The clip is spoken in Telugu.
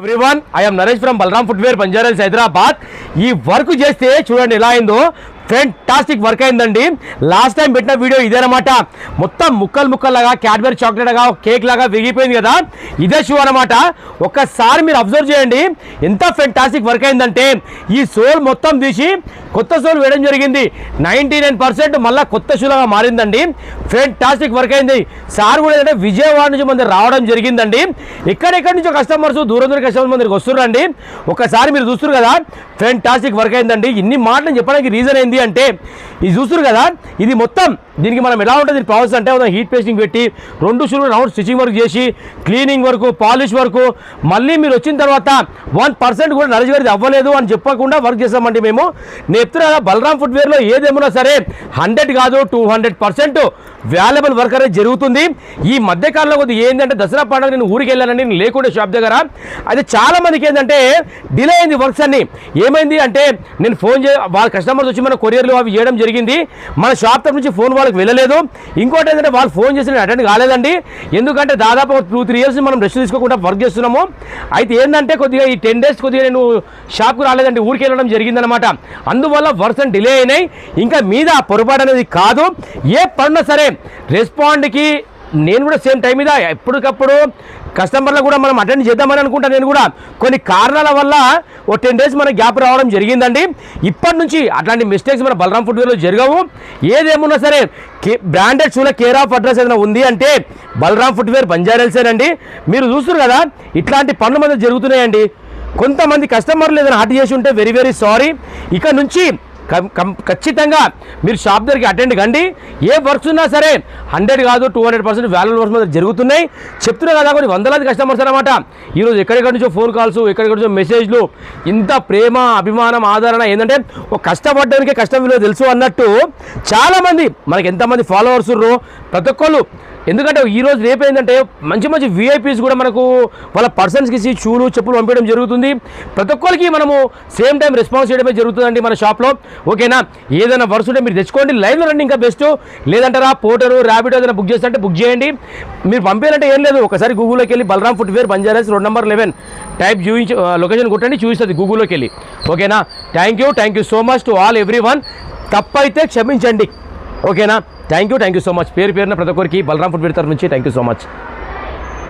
Everyone I'm Naresh from Balram footwear Banjara Hills Hyderabad. ఈ వర్క్ చేస్తే చూడండి ఎలా అయిందో, ఫెంటాస్టిక్ వర్క్ అయిందండి. లాస్ట్ టైం పెట్టిన వీడియో ఇదేనమాట. మొత్తం ముక్కలు ముక్కల్లాగా క్యాడ్బరీ చాక్లెట్ లాగా కేక్ లాగా విరిగిపోయింది కదా, ఇదే షూ అనమాట. ఒక్కసారి మీరు అబ్జర్వ్ చేయండి ఎంత ఫెంటాస్టిక్ వర్క్ అయిందంటే, ఈ సోల్ మొత్తం తీసి కొత్త సోల్ వేయడం జరిగింది. 99% మళ్ళీ కొత్త షూలాగా మారిందండి. ఫెంటాస్టిక్ వర్క్ అయింది. సార్ కూడా ఏంటంటే విజయవాడ నుంచి మన రావడం జరిగిందండి. ఎక్కడెక్కడి నుంచో కస్టమర్స్ దూరం దూరం కస్టమర్స్ మన దగ్గరికి వస్తున్నారండి. ఒకసారి మీరు చూస్తారు కదా, ఫెంటాస్టిక్ వర్క్ అయిందండి. ఇన్ని మాటలు చెప్పడానికి రీజన్ ఏంది అంటే, ఇది చూస్తారు కదా, ఇది మొత్తం దీనికి మనం ఎలా ఉంటుంది ప్రాసెస్ అంటే, హీట్ పేస్టింగ్ పెట్టి 2 షూలు రౌండ్ స్టిచింగ్ వర్క్ చేసి క్లీనింగ్ వరకు పాలిష్ వరకు, మళ్ళీ మీరు వచ్చిన తర్వాత 1% కూడా నరేష్ గారిది అవ్వలేదు అని చెప్పకుండా వర్క్ చేస్తామండి మేము. నేను చెప్తున్నా కదా, బలరామ్ ఫుట్వేర్లో ఏదేమన్నా సరే 100 కాదు 200% వాల్యుబుల్ వర్క్ అనేది జరుగుతుంది. ఈ మధ్యకాలంలో కొద్దిగా ఏంటంటే, దసరా పండుగ నేను ఊరికి వెళ్ళానండి, నేను లేకుండా షాప్ దగ్గర. అది చాలా మందికి ఏంటంటే డిలే అయింది వర్క్స్ అన్ని. ఏమైంది అంటే, నేను ఫోన్ వాళ్ళ కస్టమర్స్ వచ్చి మన కొరియర్లు అవి చేయడం జరిగింది, మన షాప్ తరఫు నుంచి ఫోన్ వాళ్ళకి వెళ్ళలేదు. ఇంకోటి ఏంటంటే, వాళ్ళు ఫోన్ చేసి అటెండ్ కాలేదండి. ఎందుకంటే దాదాపు 2-3 ఇయర్స్ మనం రెస్ట్ తీసుకోకుండా వర్క్ చేస్తున్నాము. అయితే ఏంటంటే కొద్దిగా ఈ 10 days కొద్దిగా నేను షాప్కి రాలేదండి, ఊరికి వెళ్ళడం జరిగిందనమాట. అందువల్ల వర్క్స్ డిలే అయినాయి. ఇంకా మీద పొరపాటు అనేది కాదు. ఏ పనున్నా సరే రెస్పాండ్కి నేను కూడా సేమ్ టైం మీద ఎప్పటికప్పుడు కస్టమర్లకు కూడా మనం అటెండ్ చేద్దామని అనుకుంటాను. నేను కూడా కొన్ని కారణాల వల్ల 10 days మన గ్యాప్ రావడం జరిగిందండి. ఇప్పటి నుంచి అట్లాంటి మిస్టేక్స్ మన బలరామ్ ఫుట్వేర్లో జరగవు. ఏదేమున్నా సరే బ్రాండెడ్ షూల కేర్ ఆఫ్ అడ్రస్ ఏదైనా ఉంది అంటే బలరామ్ ఫుట్వేర్ బంజారాహిల్సేనండి. మీరు చూస్తారు కదా, ఇట్లాంటి పనులు మన జరుగుతున్నాయండి. కొంతమంది కస్టమర్లు ఏదైనా హర్ట్ చేసి ఉంటే వెరీ వెరీ సారీ. ఇక నుంచి ఖచ్చితంగా మీరు షాప్ దగ్గరికి అటెండ్ కండి. ఏ వర్క్స్ ఉన్నా సరే 100 కాదు 200% వాల్యుబుల్ వర్క్స్ మీద జరుగుతున్నాయి. చెప్తున్నా కదా, కొన్ని వందలాది కస్టమర్స్ అనమాట. ఈరోజు ఎక్కడెక్కడి నుంచో ఫోన్ కాల్స్, ఎక్కడెక్కడి నుంచో మెసేజ్లు. ఇంత ప్రేమ అభిమానం ఆదరణ ఏంటంటే, ఒక కష్టపడడానికే కష్టం విలువ తెలుసు అన్నట్టు చాలామంది మనకి ఎంతమంది ఫాలోవర్స్ ఉర్రో ప్రతి ఒక్కళ్ళు. ఎందుకంటే ఈరోజు రేపు ఏంటంటే మంచి మంచి విఐపీస్ కూడా మనకు వాళ్ళ పర్సన్స్కి ఇచ్చి షూలు చెప్పులు పంపించడం జరుగుతుంది. ప్రతి ఒక్కరికి మనము సేమ్ టైం రెస్పాన్స్ చేయడమే జరుగుతుందండి మన షాప్లో. ఓకేనా, ఏదైనా వర్క్స్ ఉంటే మీరు తెచ్చుకోండి, లైవ్లో రండి ఇంకా బెస్ట్. లేదంటారా పోర్టరు ర్యాపిడో ఏదైనా బుక్ చేస్తే బుక్ చేయండి. మీరు పంపేయాలంటే ఏం లేదు, ఒకసారి గూగుల్లోకి వెళ్ళి Balaram footwear Banjara Hills road number 11 type చూపించి లొకేషన్ కొట్టండి, చూపిస్తుంది గూగుల్లోకి వెళ్ళి. ఓకేనా, thank you so much to all everyone. తప్పైతే క్షమించండి. ఓకేనా, థ్యాంక్ యూ సో మచ్. పేరున ప్రతి ఒక్కరికి బలరామ్ ఫుట్వేర్ తరఫు నుంచి థ్యాంక్ యూ సో మచ్.